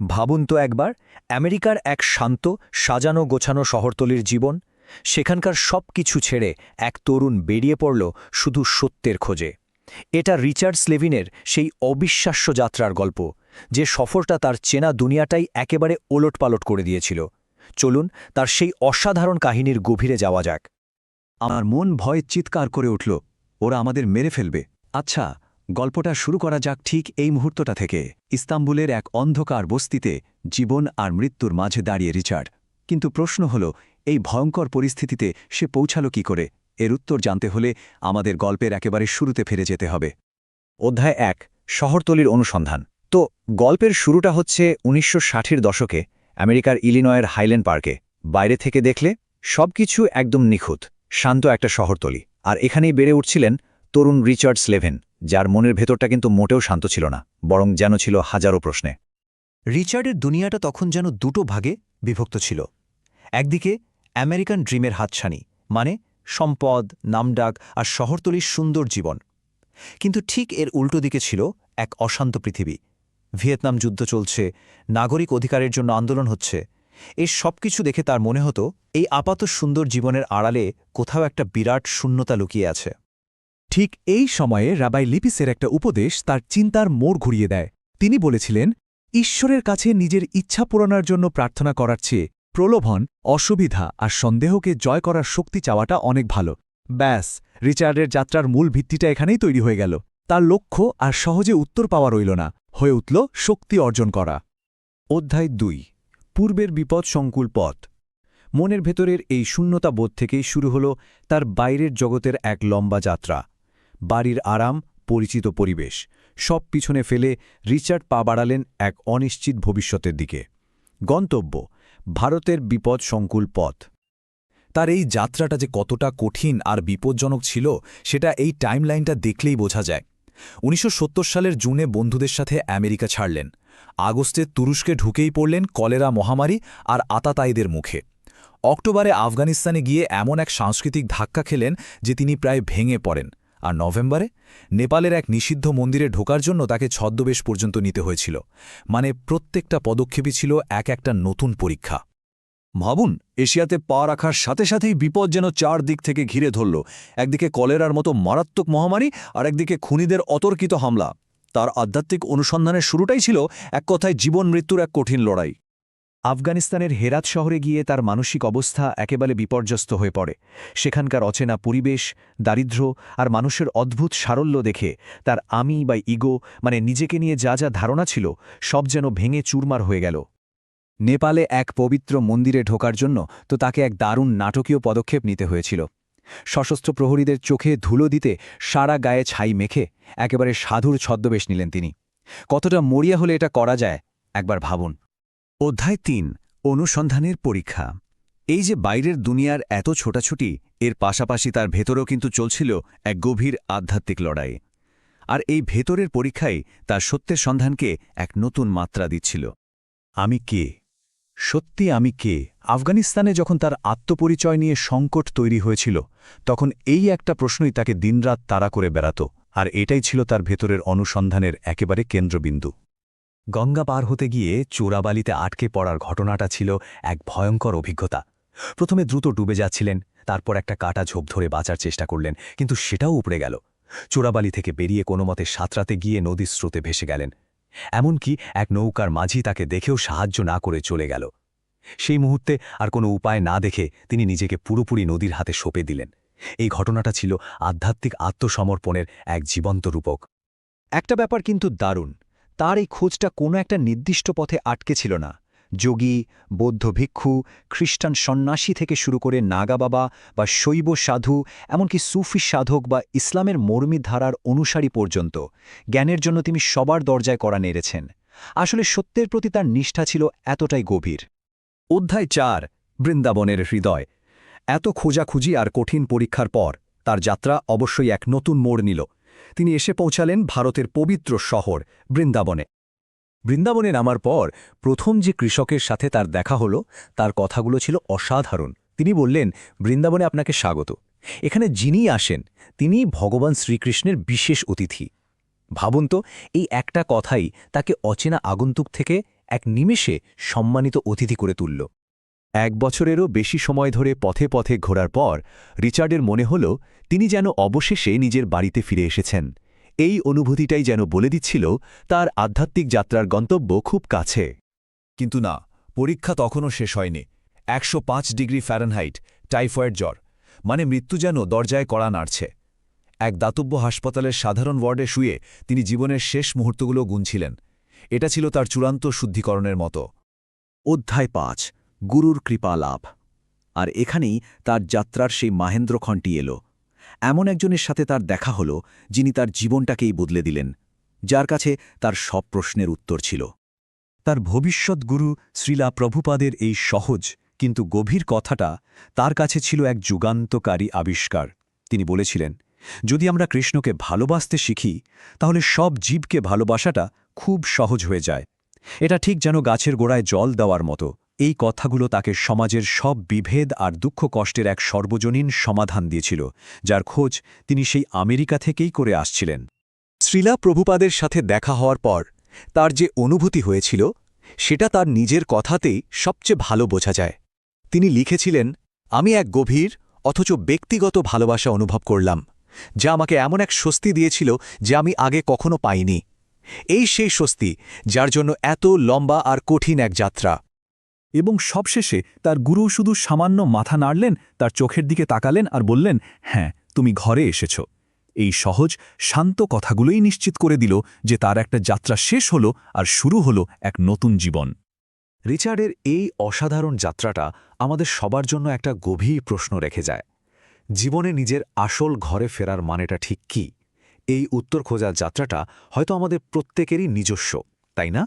ভাবুন তো একবার, আমেরিকার এক শান্ত, সাজানো গোছানো শহরতলির জীবন, সেখানকার সব কিছু ছেড়ে এক তরুণ বেরিয়ে পড়ল শুধু সত্যের খোঁজে। এটা রিচার্ড স্লেভিনের সেই অবিশ্বাস্য যাত্রার গল্প, যে সফরটা তার চেনা দুনিয়াটাই একেবারে ওলটপালট করে দিয়েছিল। চলুন তার সেই অসাধারণ কাহিনীর গভীরে যাওয়া যাক। আমার মন ভয়ে চিৎকার করে উঠল, ওরা আমাদের মেরে ফেলবে। আচ্ছা, গল্পটা শুরু করা যাক ঠিক এই মুহূর্তটা থেকে। ইস্তাম্বুলের এক অন্ধকার বস্তিতে জীবন আর মৃত্যুর মাঝে দাঁড়িয়ে রিচার্ড। কিন্তু প্রশ্ন হল, এই ভয়ঙ্কর পরিস্থিতিতে সে পৌঁছালো কি করে? এর উত্তর জানতে হলে আমাদের গল্পের একেবারে শুরুতে ফিরে যেতে হবে। অধ্যায় ১, শহরতলির অনুসন্ধান। তো গল্পের শুরুটা হচ্ছে ১৯৬০-এর দশকে আমেরিকার ইলিনয়ের হাইল্যান্ড পার্কে। বাইরে থেকে দেখলে সবকিছু একদম নিখুঁত, শান্ত একটা শহরতলি। আর এখানেই বেড়ে উঠছিলেন তরুণ রিচার্ড স্লেভেন, যার মনের ভেতরটা কিন্তু মোটেও শান্ত ছিল না, বরং যেন ছিল হাজারো প্রশ্নে। রিচার্ডের দুনিয়াটা তখন যেন দুটো ভাগে বিভক্ত ছিল। একদিকে আমেরিকান ড্রিমের হাতছানি, মানে সম্পদ, নামডাক আর শহরতলির সুন্দর জীবন। কিন্তু ঠিক এর উল্টো দিকে ছিল এক অশান্ত পৃথিবী। ভিয়েতনাম যুদ্ধ চলছে, নাগরিক অধিকারের জন্য আন্দোলন হচ্ছে। এই সব কিছু দেখে তার মনে হতো এই আপাত সুন্দর জীবনের আড়ালে কোথাও একটা বিরাট শূন্যতা লুকিয়ে আছে। ঠিক এই সময়ে রাবাই লিপিসের একটা উপদেশ তার চিন্তার মোড় ঘুরিয়ে দেয়। তিনি বলেছিলেন, ঈশ্বরের কাছে নিজের ইচ্ছা পূরণের জন্য প্রার্থনা করার চেয়ে প্রলোভন, অসুবিধা আর সন্দেহকে জয় করার শক্তি চাওয়াটা অনেক ভালো। ব্যাস, রিচার্ডের যাত্রার মূল ভিত্তিটা এখানেই তৈরি হয়ে গেল। তার লক্ষ্য আর সহজে উত্তর পাওয়া রইল না, হয়ে উঠল শক্তি অর্জন করা। অধ্যায় ২, পূর্বের বিপদ সংকুল পথ। মনের ভেতরের এই শূন্যতা বোধ থেকেই শুরু হল তার বাইরের জগতের এক লম্বা যাত্রা। বাড়ির আরাম, পরিচিত পরিবেশ সব পিছনে ফেলে রিচার্ড পা বাড়ালেন এক অনিশ্চিত ভবিষ্যতের দিকে। গন্তব্য ভারতের বিপদ সংকুল পথ। তার এই যাত্রাটা যে কতটা কঠিন আর বিপজ্জনক ছিল সেটা এই টাইমলাইনটা দেখলেই বোঝা যায়। ১৯৭০ সালের জুনে বন্ধুদের সাথে আমেরিকা ছাড়লেন। আগস্টে তুরস্কে ঢুকেই পড়লেন কলেরা মহামারী আর আতাতায়ীদের মুখে। অক্টোবরে আফগানিস্তানে গিয়ে এমন এক সাংস্কৃতিক ধাক্কা খেলেন যে তিনি প্রায় ভেঙে পড়েন। আর নভেম্বরে নেপালের এক নিষিদ্ধ মন্দিরে ঢোকার জন্য তাকে ছদ্মবেশ পর্যন্ত নিতে হয়েছিল। মানে প্রত্যেকটা পদক্ষেপই ছিল এক একটা নতুন পরীক্ষা। ভাবুন, এশিয়াতে পা রাখার সাথে সাথেই বিপদ যেন চার দিক থেকে ঘিরে ধরল। একদিকে কলেরার মতো মারাত্মক মহামারী, আর একদিকে খুনিদের অতর্কিত হামলা। তার আধ্যাত্মিক অনুসন্ধানের শুরুটাই ছিল এক কথায় জীবন মৃত্যুর এক কঠিন লড়াই। আফগানিস্তানের হেরাত শহরে গিয়ে তার মানসিক অবস্থা একেবারে বিপর্যস্ত হয়ে পড়ে। সেখানকার অচেনা পরিবেশ, দারিদ্র্য আর মানুষের অদ্ভুত সারল্য দেখে তার আমি বা ইগো, মানে নিজেকে নিয়ে যা যা ধারণা ছিল, সব যেন ভেঙে চুরমার হয়ে গেল। নেপালে এক পবিত্র মন্দিরে ঢোকার জন্য তো তাকে এক দারুণ নাটকীয় পদক্ষেপ নিতে হয়েছিল। সশস্ত্র প্রহরীদের চোখে ধুলো দিতে সারা গায়ে ছাই মেখে একেবারে সাধুর ছদ্মবেশ নিলেন তিনি। কতটা মরিয়া হলে এটা করা যায় একবার ভাবুন। অধ্যায় ৩, অনুসন্ধানের পরীক্ষা। এই যে বাইরের দুনিয়ার এত ছোটাছুটি, এর পাশাপাশি তার ভেতরেও কিন্তু চলছিল এক গভীর আধ্যাত্মিক লড়াই। আর এই ভেতরের পরীক্ষাই তার সত্যের সন্ধানকে এক নতুন মাত্রা দিচ্ছিল। আমি কে? সত্যি আমি কে? আফগানিস্তানে যখন তার আত্মপরিচয় নিয়ে সংকট তৈরি হয়েছিল, তখন এই একটা প্রশ্নই তাকে দিনরাত তাড়া করে বেড়াত। আর এটাই ছিল তার ভেতরের অনুসন্ধানের একেবারে কেন্দ্রবিন্দু। গঙ্গা পার হতে গিয়ে চোরাবালিতে আটকে পড়ার ঘটনাটা ছিল এক ভয়ঙ্কর অভিজ্ঞতা। প্রথমে দ্রুত ডুবে যাচ্ছিলেন, তারপর একটা কাটা ঝোপ ধরে বাঁচার চেষ্টা করলেন, কিন্তু সেটাও উপড়ে গেল। চোরাবালি থেকে বেরিয়ে কোনো মতে সাঁতরাতে গিয়ে নদীর স্রোতে ভেসে গেলেন। এমনকি এক নৌকার মাঝি তাকে দেখেও সাহায্য না করে চলে গেল। সেই মুহূর্তে আর কোনো উপায় না দেখে তিনি নিজেকে পুরোপুরি নদীর হাতে সঁপে দিলেন। এই ঘটনাটা ছিল আধ্যাত্মিক আত্মসমর্পণের এক জীবন্ত রূপক। একটা ব্যাপার কিন্তু দারুণ, তার এই খোঁজটা কোনো একটা নির্দিষ্ট পথে আটকে ছিল না। যোগী, বৌদ্ধ ভিক্ষু, খ্রিস্টান সন্ন্যাসী থেকে শুরু করে নাগা বাবা বা শৈব সাধু, এমনকি সুফি সাধক বা ইসলামের মর্মী ধারার অনুসারী পর্যন্ত জ্ঞানের জন্য তিনি সবার দরজায় কড়া নেড়েছেন। আসলে সত্যের প্রতি তার নিষ্ঠা ছিল এতটাই গভীর। অধ্যায় ৪, বৃন্দাবনের হৃদয়। এত খোঁজাখুঁজি আর কঠিন পরীক্ষার পর তার যাত্রা অবশ্যই এক নতুন মোড় নিল। তিনি এসে পৌঁছালেন ভারতের পবিত্র শহর বৃন্দাবনে। বৃন্দাবনে নামার পর প্রথম যে কৃষকের সাথে তার দেখা হলো, তার কথাগুলো ছিল অসাধারণ। তিনি বললেন, বৃন্দাবনে আপনাকে স্বাগত। এখানে যিনি আসেন তিনি ভগবান শ্রীকৃষ্ণের বিশেষ অতিথি। ভাবুন তো, এই একটা কথাই তাকে অচেনা আগন্তুক থেকে এক নিমেষে সম্মানিত অতিথি করে তুলল। 1 বছরেরও বেশি সময় ধরে পথে পথে ঘোরার পর রিচার্ডের মনে হল তিনি যেন অবশেষে নিজের বাড়িতে ফিরে এসেছেন। এই অনুভূতিটাই যেন বলে দিচ্ছিল তার আধ্যাত্মিক যাত্রার গন্তব্য খুব কাছে। কিন্তু না, পরীক্ষা তখনও শেষ হয়নি। 105 ডিগ্রি ফ্যারেনহাইট, টাইফয়েড জ্বর, মানে মৃত্যু যেন দরজায় কড়া নাড়ছে। এক দাতব্য হাসপাতালের সাধারণ ওয়ার্ডে শুয়ে তিনি জীবনের শেষ মুহূর্তগুলো গুনছিলেন। এটা ছিল তার চূড়ান্ত শুদ্ধিকরণের মতো। অধ্যায় 5, গুরুর কৃপা লাভ। আর এখানেই তার যাত্রার সেই মাহেন্দ্রক্ষণটি এল। এমন একজনের সাথে তার দেখা হল যিনি তার জীবনটাকেই বদলে দিলেন, যার কাছে তার সব প্রশ্নের উত্তর ছিল। তার ভবিষ্যৎ গুরু শ্রীলা প্রভুপাদের এই সহজ কিন্তু গভীর কথাটা তার কাছে ছিল এক যুগান্তকারী আবিষ্কার। তিনি বলেছিলেন, যদি আমরা কৃষ্ণকে ভালোবাসতে শিখি তাহলে সব জীবকে ভালোবাসাটা খুব সহজ হয়ে যায়। এটা ঠিক যেন গাছের গোড়ায় জল দেওয়ার মতো। এই কথাগুলো তাকে সমাজের সব বিভেদ আর দুঃখ কষ্টের এক সর্বজনীন সমাধান দিয়েছিল, যার খোঁজ তিনি সেই আমেরিকা থেকেই করে আসছিলেন। শ্রীলা প্রভুপাদের সাথে দেখা হওয়ার পর তার যে অনুভূতি হয়েছিল সেটা তার নিজের কথাতেই সবচেয়ে ভালো বোঝা যায়। তিনি লিখেছিলেন, আমি এক গভীর অথচ ব্যক্তিগত ভালোবাসা অনুভব করলাম, যা আমাকে এমন এক স্বস্তি দিয়েছিল যে আমি আগে কখনো পাইনি। এই সেই স্বস্তি যার জন্য এত লম্বা আর কঠিন এক যাত্রা। এবং সবশেষে তার গুরু শুধু সামান্য মাথা নাড়লেন, তার চোখের দিকে তাকালেন আর বললেন, হ্যাঁ, তুমি ঘরে এসেছ। এই সহজ শান্ত কথাগুলোই নিশ্চিত করে দিল যে তার একটা যাত্রা শেষ হল আর শুরু হল এক নতুন জীবন। রিচার্ডের এই অসাধারণ যাত্রাটা আমাদের সবার জন্য একটা গভীর প্রশ্ন রেখে যায়। জীবনে নিজের আসল ঘরে ফেরার মানেটা ঠিক কী? এই উত্তর খোঁজার যাত্রাটা হয়তো আমাদের প্রত্যেকেরই নিজস্ব, তাই না?